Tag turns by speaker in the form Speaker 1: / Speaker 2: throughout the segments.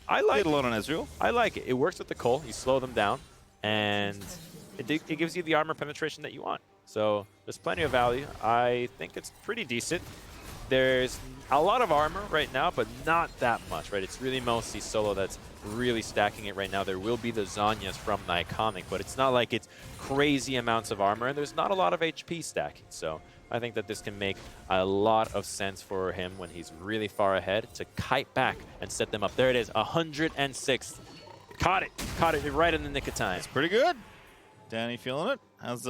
Speaker 1: I like
Speaker 2: Did a lot on Ezreal.
Speaker 1: I like it. It works with the Cole. You slow them down, and it gives you the armor penetration that you want. So there's plenty of value. I think it's pretty decent. There's a lot of armor right now, but not that much, right? It's really mostly solo that's really stacking it right now. There will be the Zhonya's from the Iconic, but it's not like it's crazy amounts of armor, and there's not a lot of HP stacking. So I think that this can make a lot of sense for him when he's really far ahead to kite back and set them up. There it is, 106. Caught it right in the nick of time.
Speaker 2: It's pretty good. Danny feeling it. Has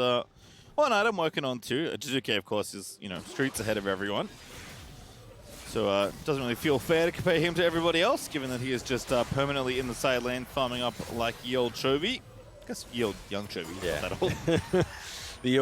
Speaker 2: one item working on two. Jizuke, of course, is streets ahead of everyone. So doesn't really feel fair to compare him to everybody else, given that he is just permanently in the side lane, farming up like ye old Chovy. I guess ye old young Chovy.
Speaker 1: Yeah.
Speaker 2: Not that old.
Speaker 1: the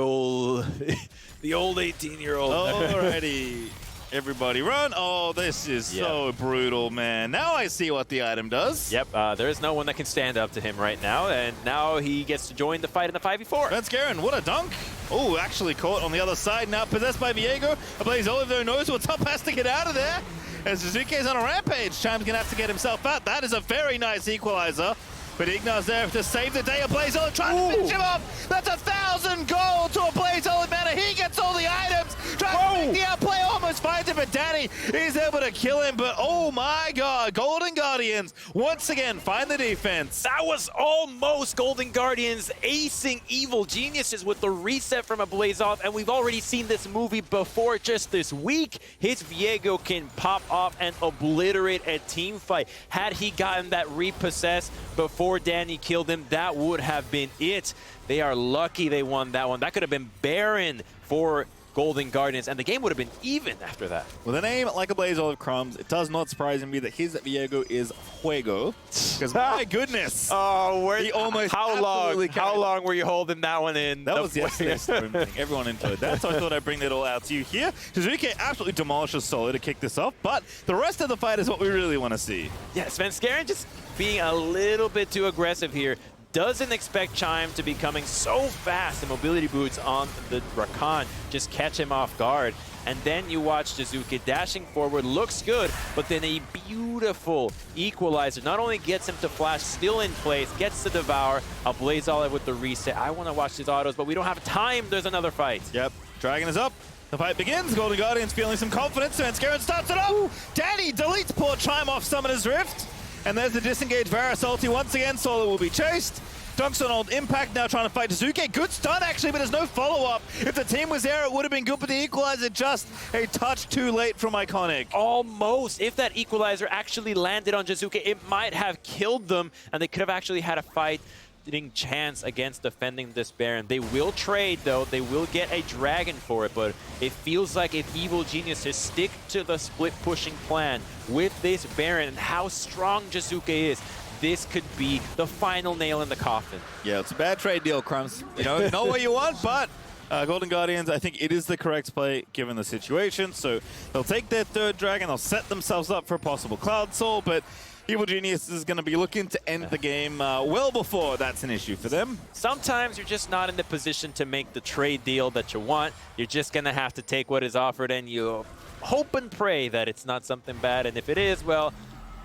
Speaker 1: old 18-year-old.
Speaker 2: Alrighty. Everybody run. Oh, this is so brutal, man. Now I see what the item does.
Speaker 1: Yep, there is no one that can stand up to him right now, and now he gets to join the fight in the 5v4.
Speaker 2: That's Garen, what a dunk. Oh, actually caught on the other side now, possessed by Viego. Ablaze Olive, though, knows what's up, has to get out of there. As Suzuki's on a rampage, Chime's gonna have to get himself out. That is a very nice equalizer. But Ignar's there to save the day. Ablaze Olive trying to finish him off. That's 1,000 gold to Ablaze Olive mana. He gets all the items. Trying to make the outplay, almost finds it, but Danny is able to kill him. But oh my god, Golden Guardians once again find the defense.
Speaker 1: That was almost Golden Guardians acing Evil Geniuses with the reset from Ablaze Olive, and we've already seen this movie before just this week. His Viego can pop off and obliterate a team fight. Had he gotten that repossessed before Danny killed him, that would have been it. They are lucky they won that one. That could have been barren for Golden Guardians, and the game would have been even after that.
Speaker 2: With a name like Ablaze Olive Crumbs, it does not surprise me that his Viego is Fuego. Because my goodness, he almost
Speaker 1: how long were you holding that one in?
Speaker 2: That was yesterday's stream, putting everyone into it. That's why I thought I'd bring that all out to you here. Suzuki absolutely demolishes Solo to kick this off, but the rest of the fight is what we really want to see.
Speaker 1: Yeah, Svenskeren just being a little bit too aggressive here. Doesn't expect Chime to be coming so fast, and mobility boots on the Rakan just catch him off guard. And then you watch Jizuke dashing forward, looks good, but then a beautiful equalizer. Not only gets him to flash, still in place, gets to devour, Ablaze Olive with the reset. I want to watch these autos, but we don't have time. There's another fight.
Speaker 2: Yep, Dragon is up. The fight begins. Golden Guardians feeling some confidence, and Scared starts it up. Danny deletes poor Chime off Summoner's Rift. And there's the disengaged Varus ulti once again. Solo will be chased. Dunks on old Impact now trying to fight Jizuke. Good stun actually, but there's no follow-up. If the team was there, it would have been good, but the equalizer just a touch too late from Iconic.
Speaker 1: Almost. If that equalizer actually landed on Jizuke, it might have killed them, and they could have actually had a fighting chance against defending this Baron. They will trade, though. They will get a Dragon for it, but it feels like if Evil Geniuses stick to the split-pushing plan with this Baron and how strong Jizuke is, this could be the final nail in the coffin.
Speaker 2: Yeah, it's a bad trade deal, Crumbs. You know what you want, but Golden Guardians, I think it is the correct play given the situation. So they'll take their third Dragon, they'll set themselves up for a possible Cloud Soul, but Evil Genius is going to be looking to end the game well before that's an issue for them.
Speaker 1: Sometimes you're just not in the position to make the trade deal that you want. You're just going to have to take what is offered, and you hope and pray that it's not something bad. And if it is, well,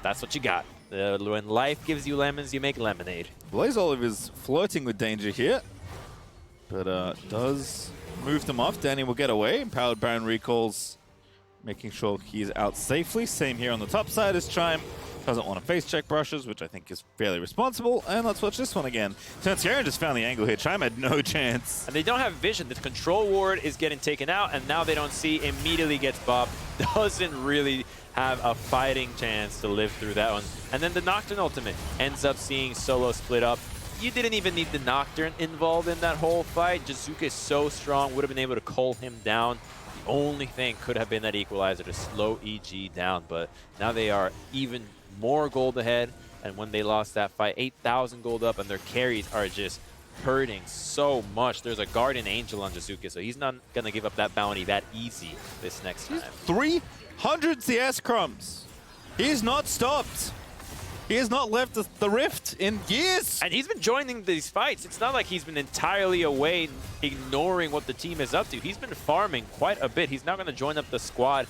Speaker 1: that's what you got. When life gives you lemons, you make lemonade.
Speaker 2: Blaze Olive is flirting with danger here, but does move them off. Danny will get away. Empowered Baron recalls, making sure he's out safely. Same here on the top side as Chime. Doesn't want to face check brushes, which I think is fairly responsible. And let's watch this one again. Svenskeren just found the angle here. Chime had no chance.
Speaker 1: And they don't have vision. The control ward is getting taken out, and now they don't see. Immediately gets bopped. Doesn't really have a fighting chance to live through that one. And then the Nocturne ultimate ends up seeing Solo split up. You didn't even need the Nocturne involved in that whole fight. Jizuke is so strong, would have been able to cull him down. The only thing could have been that equalizer to slow EG down, but now they are even more gold ahead. And when they lost that fight, 8,000 gold up, and their carries are just hurting so much. There's a Guardian Angel on Jizuke, so he's not going to give up that bounty that easy this next time.
Speaker 2: 300 CS Crumbs. He's not stopped. He has not left the Rift in years.
Speaker 1: And he's been joining these fights. It's not like he's been entirely away, ignoring what the team is up to. He's been farming quite a bit. He's now going to join up the squad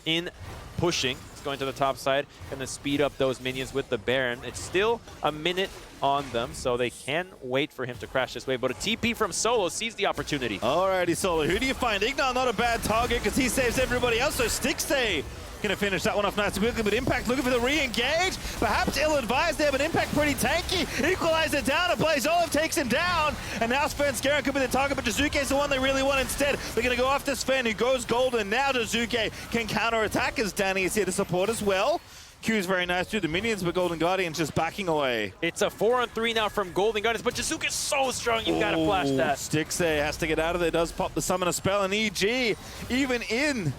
Speaker 1: in pushing. It's going to the top side, going to speed up those minions with the Baron. It's still a minute on them, so they can wait for him to crash this way. But a TP from Solo sees the opportunity.
Speaker 2: Alrighty, Solo. Who do you find? Ignar, not a bad target because he saves everybody else. So Stixay gonna finish that one off nice and quickly, but Impact looking for the re-engage. Perhaps ill-advised there, but Impact pretty tanky. Equalizer down, and Blaze Olive takes him down. And now Sven Scarin could be the target, but Jizuke's the one they really want instead. They're gonna go after Sven, who goes golden. Now Jizuke can counter-attack as Danny is here to support as well. Q's very nice through the minions, but Golden Guardian's just backing away.
Speaker 1: It's a 4-on-3 now from Golden Guardians, but Jizuke's so strong, you've got to flash that.
Speaker 2: Stixay has to get out of there, does pop the summoner spell, and EG, even in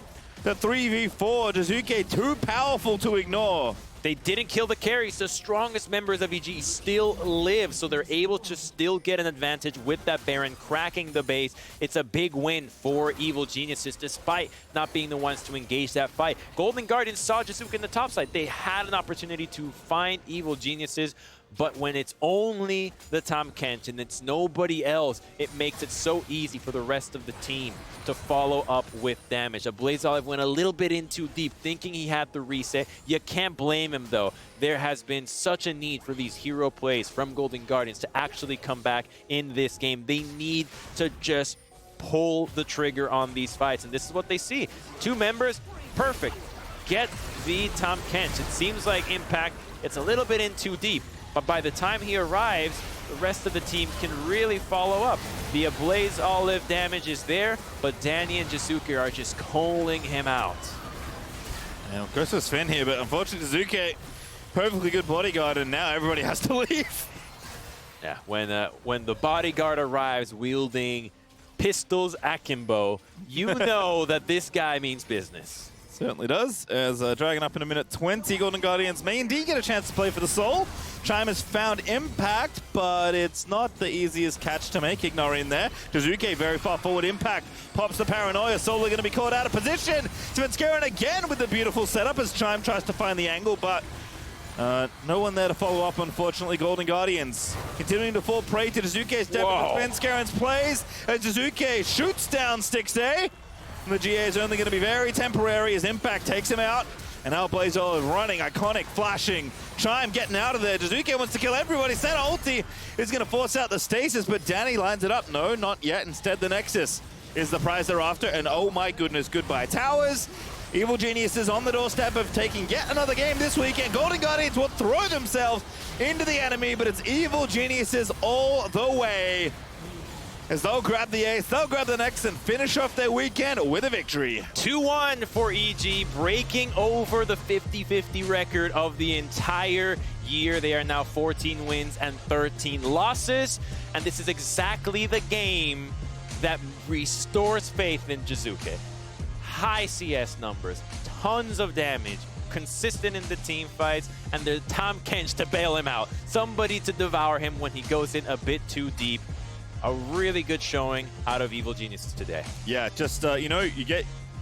Speaker 2: the 3v4, Jizuke too powerful to ignore.
Speaker 1: They didn't kill the carries. The strongest members of EG still live, so they're able to still get an advantage with that Baron cracking the base. It's a big win for Evil Geniuses, despite not being the ones to engage that fight. Golden Guardians saw Jizuke in the top side. They had an opportunity to find Evil Geniuses, but when it's only the Tahm Kench and it's nobody else, it makes it so easy for the rest of the team to follow up with damage. A Blaze Olive went a little bit in too deep, thinking he had the reset. You can't blame him, though. There has been such a need for these hero plays from Golden Guardians to actually come back in this game. They need to just pull the trigger on these fights, and this is what they see. Two members, perfect. Get the Tahm Kench. It seems like Impact, it's a little bit in too deep. But by the time he arrives, the rest of the team can really follow up. The Blaze Olive damage is there, but Danny and Jizuke are just calling him out.
Speaker 2: Now, goes for Sven here, but unfortunately Jizuke, perfectly good bodyguard, and now everybody has to leave.
Speaker 1: Yeah, when the bodyguard arrives wielding pistols akimbo, you know that this guy means business.
Speaker 2: Certainly does, as dragging up in a minute 20, Golden Guardians may indeed get a chance to play for the Soul. Chime has found Impact, but it's not the easiest catch to make. Ignar in there. Jizuke very far forward. Impact pops the Paranoia. Soul are going to be caught out of position. Sven Scarin again with the beautiful setup as Chime tries to find the angle, but no one there to follow up, unfortunately. Golden Guardians continuing to fall prey to Jizuke's depth of Sven Scarin's plays, as Jizuke shoots down Stixay. The GA is only going to be very temporary as Impact takes him out. And now Blaze Olive running, iconic, flashing. Chime getting out of there. Jizuke wants to kill everybody. Senna ulti is going to force out the stasis, but Danny lines it up. No, not yet. Instead, the Nexus is the prize they're after. And oh my goodness, goodbye towers. Evil Geniuses on the doorstep of taking yet another game this weekend. Golden Guardians will throw themselves into the enemy, but it's Evil Geniuses all the way. As they'll grab the ace, they'll grab the next and finish off their weekend with a victory.
Speaker 1: 2-1 for EG, breaking over the 50-50 record of the entire year. They are now 14 wins and 13 losses. And this is exactly the game that restores faith in Jizuke. High CS numbers, tons of damage, consistent in the team fights, and the Tahm Kench to bail him out. Somebody to devour him when he goes in a bit too deep. A really good showing out of Evil Geniuses today.
Speaker 2: Yeah, just, you know,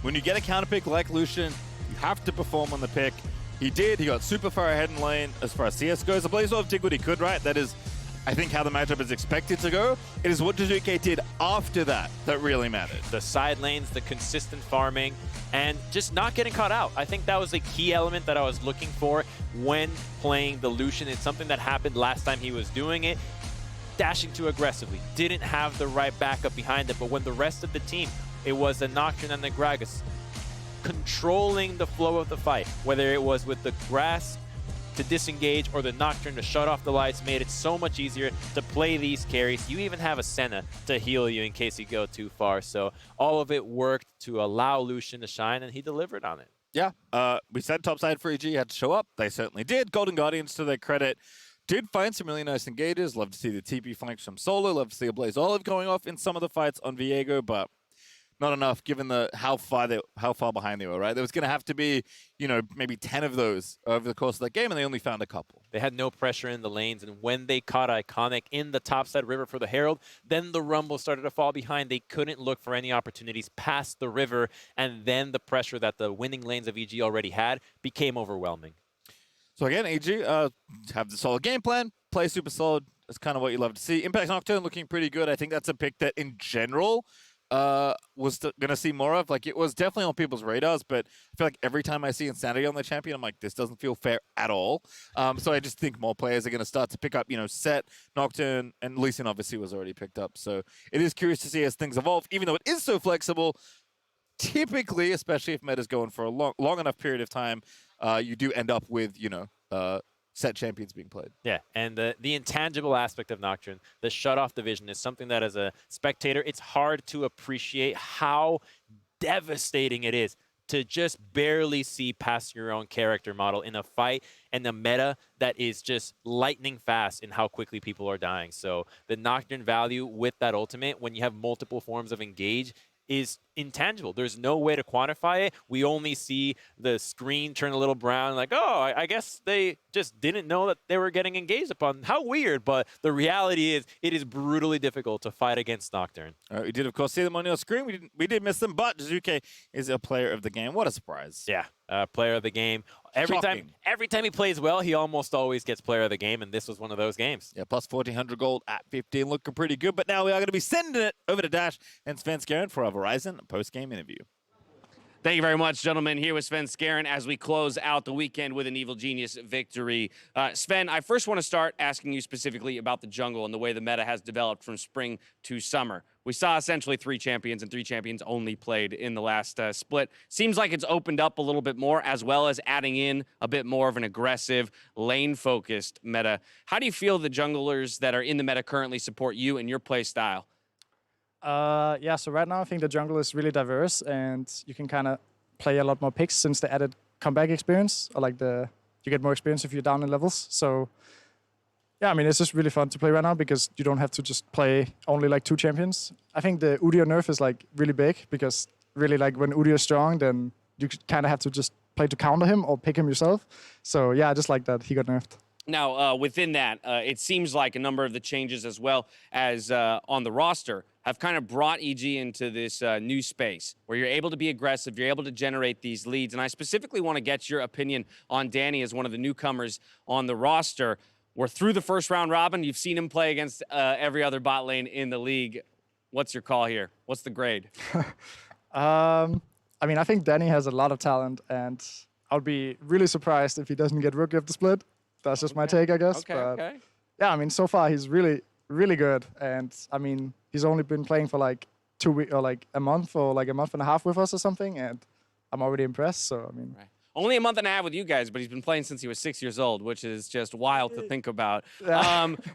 Speaker 2: when you get a counter pick like Lucian, you have to perform on the pick. He did. He got super far ahead in lane as far as CS goes. The Blaze Olive did what he could, right? That is, I think, how the matchup is expected to go. It is what Jizuke did after that that really mattered.
Speaker 1: The side lanes, the consistent farming, and just not getting caught out. I think that was a key element that I was looking for when playing the Lucian. It's something that happened last time he was doing it. Dashing too aggressively, didn't have the right backup behind it, but when the rest of the team, it was the Nocturne and the Gragas controlling the flow of the fight, whether it was with the grass to disengage or the Nocturne to shut off the lights, made it so much easier to play these carries. You even have a Senna to heal you in case you go too far, so all of it worked to allow Lucian to shine, and he delivered on it.
Speaker 2: Yeah, we said topside for EG had to show up. They certainly did. Golden Guardians, to their credit, did find some really nice engages. Love to see the TP flanks from Solo. Love to see a Blaze Olive going off in some of the fights on Viego, but not enough given how far behind they were, right? There was going to have to be, you know, maybe 10 of those over the course of that game, and they only found a couple.
Speaker 1: They had no pressure in the lanes, and when they caught Iconic in the topside river for the Herald, then the Rumble started to fall behind. They couldn't look for any opportunities past the river, and then the pressure that the winning lanes of EG already had became overwhelming.
Speaker 2: So again, EG have the solid game plan, play super solid. That's kind of what you love to see. Impact Nocturne looking pretty good. I think that's a pick that, in general, was gonna see more of. Like, it was definitely on people's radars, but I feel like every time I see Insanity on the champion, I'm like, this doesn't feel fair at all. So I just think more players are gonna start to pick up, Set, Nocturne, and Lee Sin obviously was already picked up. So it is curious to see as things evolve, even though it is so flexible. Typically, especially if meta's going for a long enough period of time, you do end up with, set champions being played.
Speaker 1: Yeah, and the intangible aspect of Nocturne, the shut-off division, is something that as a spectator, it's hard to appreciate how devastating it is to just barely see past your own character model in a fight and the meta that is just lightning fast in how quickly people are dying. So the Nocturne value with that ultimate, when you have multiple forms of engage, is intangible. There's no way to quantify it. We only see the screen turn a little brown, like, oh, I guess they just didn't know that they were getting engaged upon. How weird, but the reality is it is brutally difficult to fight against Nocturne.
Speaker 2: We did, of course, see them on your screen. We did miss them, but Jizuke is a player of the game. What a surprise.
Speaker 1: Yeah, player of the game. Every time he plays well, he almost always gets player of the game, and this was one of those games.
Speaker 2: Yeah, plus 1,400 gold at 15, looking pretty good. But now we are going to be sending it over to Dash and Sven Skaren for our Verizon post-game interview.
Speaker 3: Thank you very much, gentlemen. Here with Sven Skaren as we close out the weekend with an Evil Genius victory. Sven, I first want to start asking you specifically about the jungle and the way the meta has developed from spring to summer. We saw essentially 3 champions, and 3 champions only played in the last split. Seems like it's opened up a little bit more, as well as adding in a bit more of an aggressive, lane-focused meta. How do you feel the junglers that are in the meta currently support you and your play style?
Speaker 4: Yeah, so right now I think the jungle is really diverse, and you can kind of play a lot more picks since the added comeback experience, or you get more experience if you're down in levels. So yeah, I mean, it's just really fun to play right now because you don't have to just play only 2 champions. I think the Udyr nerf is really big because really when Udyr is strong, then you kind of have to just play to counter him or pick him yourself. So yeah, I just like that he got nerfed.
Speaker 3: Now, within that, it seems like a number of the changes as well as on the roster have kind of brought EG into this new space where you're able to be aggressive, you're able to generate these leads. And I specifically want to get your opinion on Danny as one of the newcomers on the roster. We're through the first round robin. You've seen him play against every other bot lane in the league. What's your call here? What's the grade?
Speaker 4: I mean, I think Danny has a lot of talent, and I'll be really surprised if he doesn't get Rookie of the Split. That's just my take, I guess.
Speaker 3: Okay.
Speaker 4: Yeah, I mean, so far he's really, really good. And I mean, he's only been playing for 2 weeks or a month or a month and a half with us or something. And I'm already impressed. So, I mean.
Speaker 3: Right. Only a month and a half with you guys, but he's been playing since he was 6 years old, which is just wild to think about.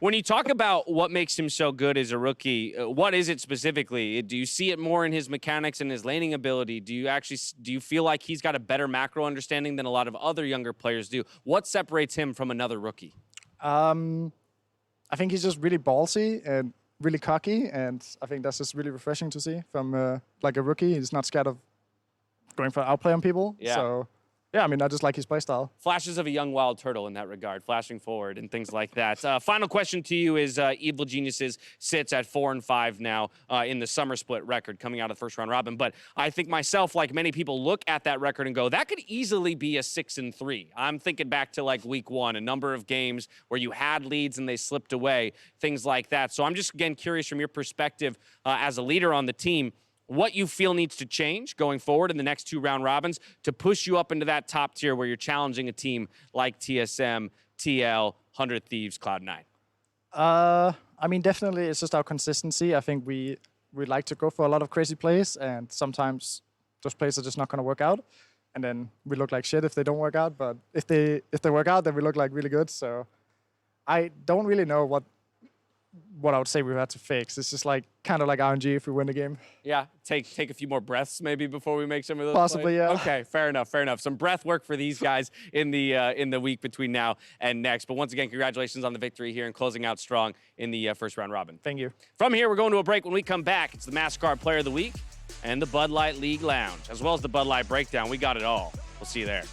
Speaker 3: When you talk about what makes him so good as a rookie, what is it specifically? Do you see it more in his mechanics and his laning ability? Do you feel like he's got a better macro understanding than a lot of other younger players do? What separates him from another rookie?
Speaker 4: I think he's just really ballsy and really cocky, and I think that's just really refreshing to see from a rookie. He's not scared of going for outplay on people.
Speaker 3: Yeah.
Speaker 4: So. Yeah, I mean, I just like his playstyle.
Speaker 3: Flashes of a young wild turtle in that regard, flashing forward and things like that. Final question to you is Evil Geniuses sits at 4-5 now in the summer split record coming out of the first round robin. But I think myself, like many people, look at that record and go, that could easily be a 6-3. I'm thinking back to week 1, a number of games where you had leads and they slipped away, things like that. So I'm just, again, curious from your perspective as a leader on the team, what you feel needs to change going forward in the next 2 round robins to push you up into that top tier where you're challenging a team like TSM, TL, 100 Thieves, Cloud9.
Speaker 4: I mean, definitely it's just our consistency. I think we like to go for a lot of crazy plays, and sometimes those plays are just not going to work out. And then we look like shit if they don't work out. But if they work out, then we look really good. So I don't really know what I would say we had to fix. It's just kind of like RNG if we win the game.
Speaker 3: Yeah, take a few more breaths maybe before we make some of those
Speaker 4: Possibly,
Speaker 3: plays.
Speaker 4: yeah.
Speaker 3: Okay, fair enough. Some breath work for these guys in the week between now and next. But once again, congratulations on the victory here and closing out strong in the first round robin.
Speaker 4: Thank you.
Speaker 3: From here, we're going to a break. When we come back, it's the MasterCard Player of the Week and the Bud Light League Lounge, as well as the Bud Light Breakdown. We got it all. We'll see you there.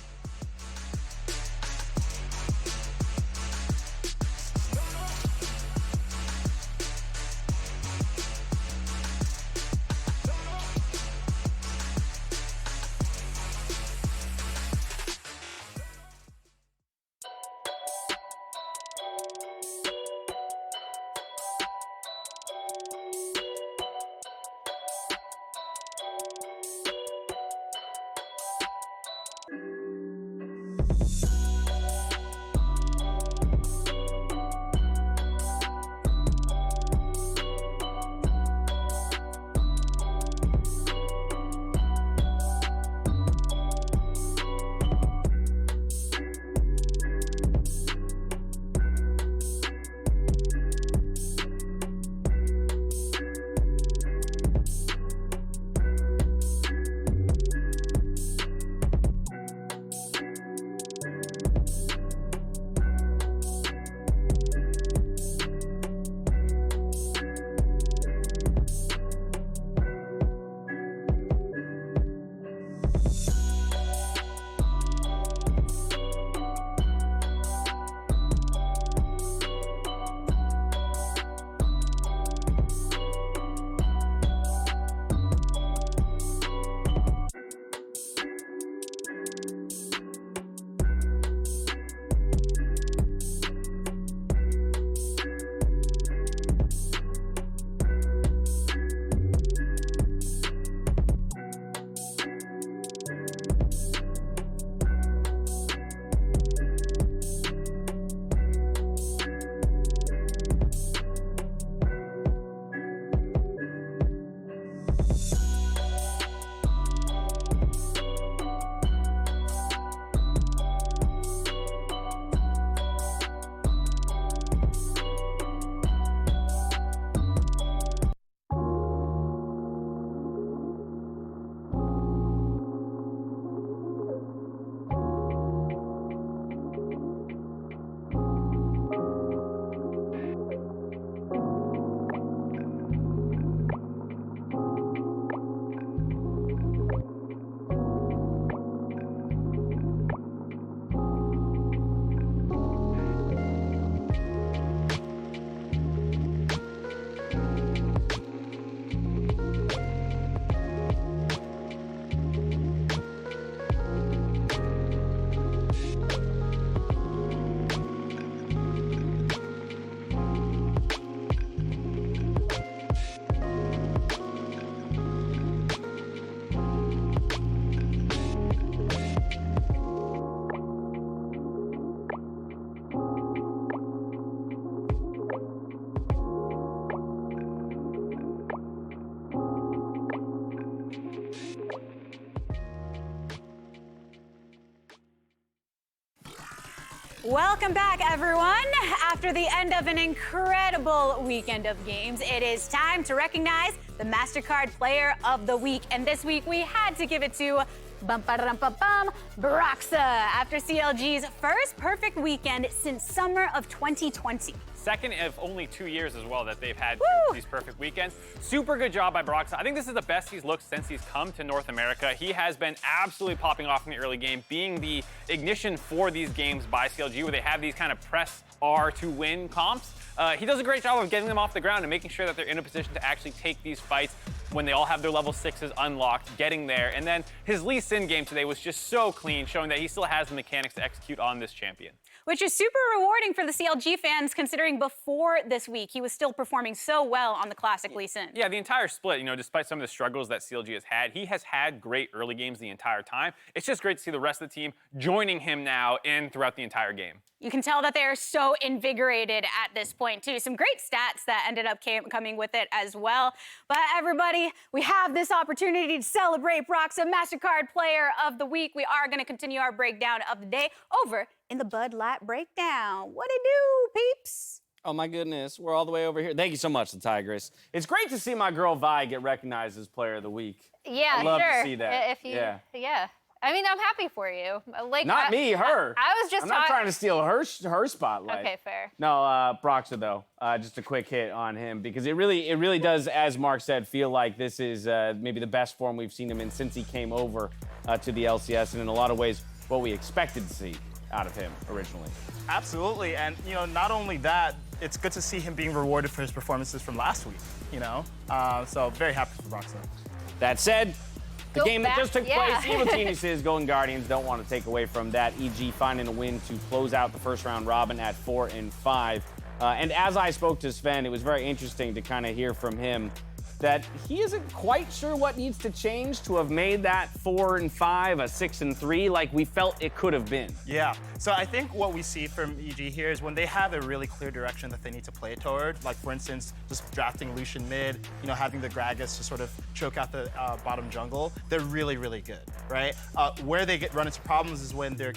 Speaker 5: Welcome back, everyone. After the end of an incredible weekend of games, it is time to recognize the MasterCard Player of the Week. And this week, we had to give it to Broxa after CLG's first perfect weekend since summer of 2020.
Speaker 6: Second of only 2 years as well that they've had these perfect weekends. Super good job by Broxa. I think this is the best he's looked since he's come to North America. He has been absolutely popping off in the early game, being the ignition for these games by CLG, where they have these kind of press R to win comps. He does a great job of getting them off the ground and making sure that they're in a position to actually take these fights when they all have their level 6s unlocked, getting there. And then his Lee Sin game today was just so clean, showing that he still has the mechanics to execute on this champion.
Speaker 5: Which is super rewarding for the CLG fans, considering before this week, he was still performing so well on the classic Lee Sin.
Speaker 6: Yeah, the entire split, you know, despite some of the struggles that CLG has had, he has had great early games the entire time. It's just great to see the rest of the team joining him now and throughout the entire game.
Speaker 5: You can tell that they are so invigorated at this point, too. Some great stats that ended up coming with it as well. But everybody, we have this opportunity to celebrate Broxa MasterCard Player of the Week. We are going to continue our breakdown of the day over in the Bud Light Breakdown. What it do, peeps?
Speaker 3: Oh my goodness, we're all the way over here. Thank you so much, the Tigress. It's great to see my girl Vi get recognized as Player of the Week.
Speaker 7: Yeah,
Speaker 3: I love
Speaker 7: sure.
Speaker 3: to see that.
Speaker 7: If you, yeah. I mean, I'm happy for you. Like,
Speaker 3: Not me, her.
Speaker 7: I was just
Speaker 3: I'm not trying to steal her spotlight.
Speaker 7: Okay, fair.
Speaker 3: No, Broxa though, just a quick hit on him because it really does, as Mark said, feel like this is maybe the best form we've seen him in since he came over to the LCS, and in a lot of ways, what we expected to see out of him originally.
Speaker 8: Absolutely, and you know, not only that, it's good to see him being rewarded for his performances from last week. You know, so very happy for Broxa.
Speaker 3: That said, the
Speaker 7: Go
Speaker 3: game that
Speaker 7: back,
Speaker 3: just took
Speaker 7: yeah.
Speaker 3: place, Evil Geniuses, Golden Guardians don't want to take away from that. EG finding a win to close out the first round robin at 4-5. And as I spoke to Sven, it was very interesting to kind of hear from him that he isn't quite sure what needs to change to have made that 4-5 a 6-3 like we felt it could have been.
Speaker 8: Yeah, so I think what we see from EG here is when they have a really clear direction that they need to play toward, like for instance, just drafting Lucian mid, you know, having the Gragas to sort of choke out the bottom jungle, they're really, really good, right? Where they run into problems is when their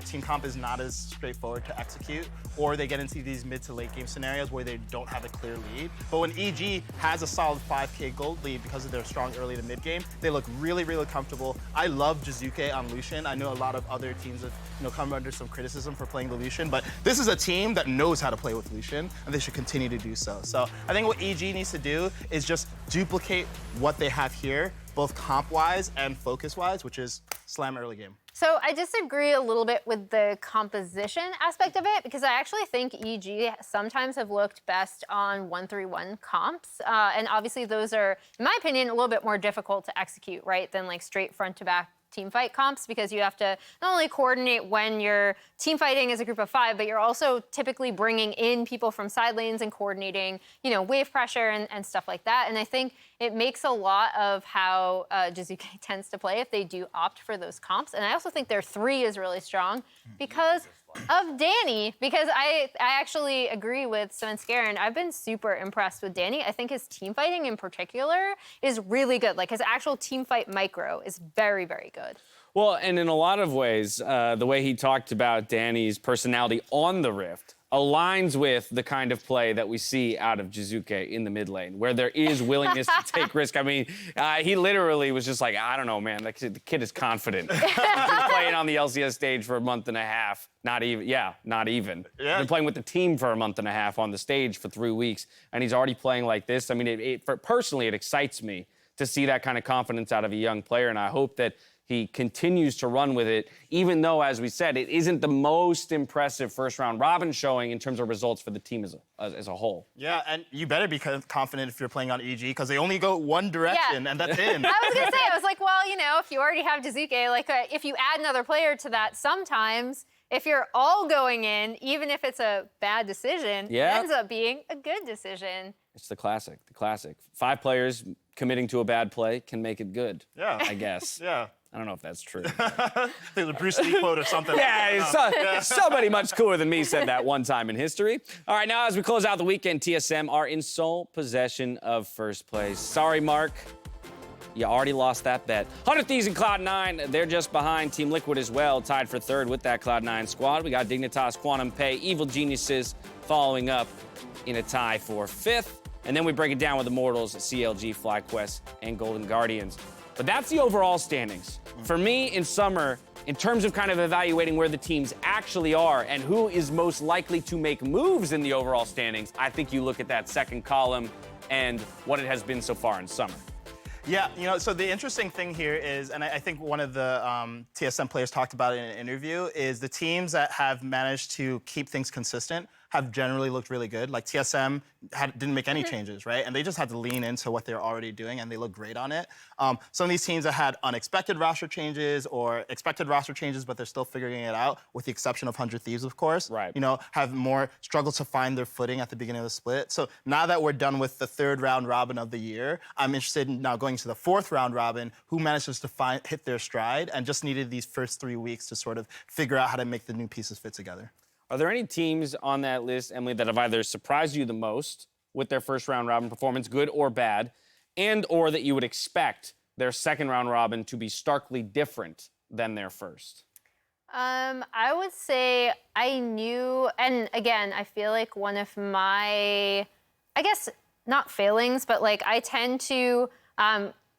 Speaker 8: team comp is not as straightforward to execute, or they get into these mid to late game scenarios where they don't have a clear lead. But when EG has a solid 5K gold lead because of their strong early to mid game, they look really, really comfortable. I love Jizuke on Lucian. I know a lot of other teams have, you know, come under some criticism for playing the Lucian, but this is a team that knows how to play with Lucian, and they should continue to do so. So I think what EG needs to do is just duplicate what they have here, both comp-wise and focus-wise, which is slam early game.
Speaker 7: So I disagree a little bit with the composition aspect of it because I actually think EG sometimes have looked best on 1-3-1 comps. And obviously those are, in my opinion, a little bit more difficult to execute, right, than like straight front-to-back team fight comps because you have to not only coordinate when you're team fighting as a group of 5, but you're also typically bringing in people from side lanes and coordinating, you know, wave pressure and stuff like that. And I think it makes a lot of how Jizuke tends to play if they do opt for those comps. And I also think their 3 is really strong because of Danny, because I actually agree with Sven Skaren. I've been super impressed with Danny. I think his team fighting in particular is really good. Like his actual team fight micro is very, very good.
Speaker 3: Well, and in a lot of ways, the way he talked about Danny's personality on the Rift aligns with the kind of play that we see out of Jizuke in the mid lane, where there is willingness to take risk. I mean, he literally was just like, I don't know, man. The kid is confident. He's been playing on the LCS stage for a month and a half. Not even. Yeah. He's been playing with the team for a month and a half on the stage for 3 weeks, and he's already playing like this. I mean, personally, it excites me to see that kind of confidence out of a young player, and I hope that he continues to run with it, even though, as we said, it isn't the most impressive first-round robin showing in terms of results for the team as a whole.
Speaker 8: Yeah, and you better be confident if you're playing on EG because they only go one direction, and that's in.
Speaker 7: I was going to say, I was like, well, you know, if you already have Jizuke, like if you add another player to that, sometimes if you're all going in, even if it's a bad decision, it ends up being a good decision.
Speaker 3: It's the classic. 5 players committing to a bad play can make it good, I guess.
Speaker 8: Yeah.
Speaker 3: I don't know if that's true.
Speaker 8: There's a Bruce Lee quote or something.
Speaker 3: Somebody much cooler than me said that one time in history. All right, now as we close out the weekend, TSM are in sole possession of first place. Sorry, Mark. you already lost that bet. 100 Thieves and Cloud9, they're just behind Team Liquid as well, tied for third with that Cloud9 squad. We got Dignitas, Quantum Pay, Evil Geniuses following up in a tie for fifth. And then we break it down with Immortals, CLG, FlyQuest, and Golden Guardians. But that's the overall standings. For me, in summer, in terms of kind of evaluating where the teams actually are and who is most likely to make moves in the overall standings, I think you look at that second column and what it has been so far in summer.
Speaker 8: Yeah, you know, so the interesting thing here is, and I think one of the TSM players talked about it in an interview, is the teams that have managed to keep things consistent have generally looked really good. Like TSM didn't make any changes, right? And they just had to lean into what they're already doing, and they look great on it. Some of these teams that had unexpected roster changes or expected roster changes, but they're still figuring it out, with the exception of 100 Thieves, of course.
Speaker 3: Right.
Speaker 8: You know, have more struggled to find their footing at the beginning of the split. So now that we're done with the third round robin of the year, I'm interested in now going to the fourth round robin, who manages to hit their stride and just needed these first 3 weeks to sort of figure out how to make the new pieces fit together.
Speaker 3: Are there any teams on that list, Emily, that have either surprised you the most with their first round robin performance, good or bad, and or that you would expect their second round robin to be starkly different than their first?
Speaker 7: I would say I knew, and again, I feel like one of my, I guess not failings, but like I tend to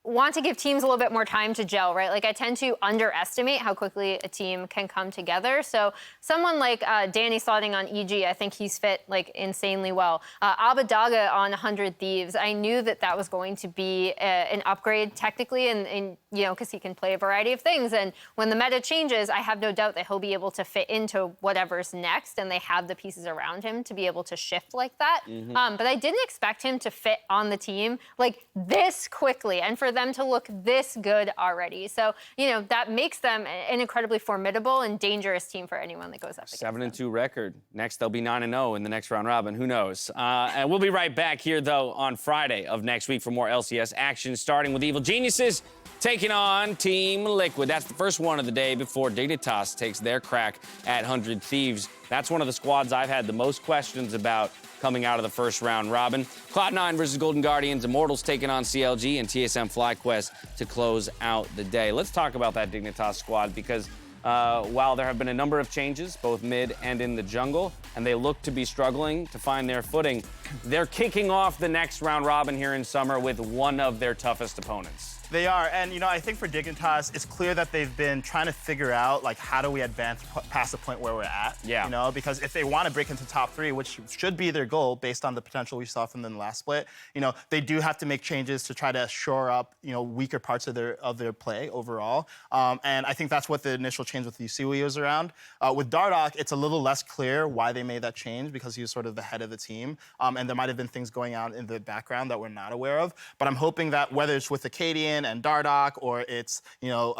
Speaker 7: want to give teams a little bit more time to gel, right? Like I tend to underestimate how quickly a team can come together. So someone like Danny slotting on EG, I think he's fit like insanely well. Abadaga on 100 Thieves, I knew that that was going to be an upgrade technically, and you know, because he can play a variety of things. And when the meta changes, I have no doubt that he'll be able to fit into whatever's next, and they have the pieces around him to be able to shift like that. But I didn't expect him to fit on the team like this quickly, and for them to look this good already. So, you know, that makes them an incredibly formidable and dangerous team for anyone that goes up against them.
Speaker 3: 7-2 record. Next, they'll be 9-0 in the next round robin. Who knows? And we'll be right back here, though, on Friday of next week for more LCS action, starting with Evil Geniuses taking on Team Liquid. That's the first one of the day before Dignitas takes their crack at 100 Thieves. That's one of the squads I've had the most questions about coming out of the first round robin. Cloud9 versus Golden Guardians, Immortals taking on CLG, and TSM FlyQuest to close out the day. Let's talk about that Dignitas squad, because while there have been a number of changes, both mid and in the jungle, and they look to be struggling to find their footing, they're kicking off the next round robin here in summer with one of their toughest opponents.
Speaker 8: They are, and you know, I think for Dignitas, it's clear that they've been trying to figure out like how do we advance past the point where we're at.
Speaker 3: Yeah.
Speaker 8: You know, because if they want to break into top 3, which should be their goal based on the potential we saw from them in the last split, you know, they do have to make changes to try to shore up, you know, weaker parts of their play overall. And I think that's what the initial change with Yusui was around. With Dardoch, it's a little less clear why they made that change, because he was sort of the head of the team, and there might have been things going on in the background that we're not aware of. But I'm hoping that whether it's with Acadian and Dardoch, or it's, you know,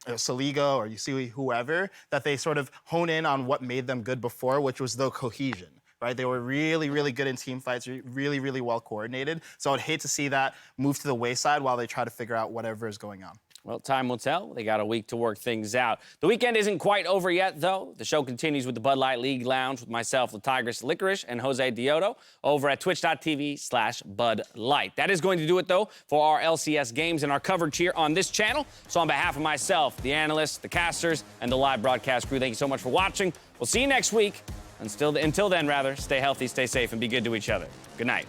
Speaker 8: Saligo or Yusui, whoever, that they sort of hone in on what made them good before, which was the cohesion, right? They were really, really good in team fights, really, really well coordinated. So I'd hate to see that move to the wayside while they try to figure out whatever is going on.
Speaker 3: Well, time will tell. They got a week to work things out. The weekend isn't quite over yet, though. The show continues with the Bud Light League Lounge with myself, Tigress Licorice, and Jose Dioto over at twitch.tv/Bud Light. That is going to do it, though, for our LCS games and our coverage here on this channel. So on behalf of myself, the analysts, the casters, and the live broadcast crew, thank you so much for watching. We'll see you next week. Until then, stay healthy, stay safe, and be good to each other. Good night.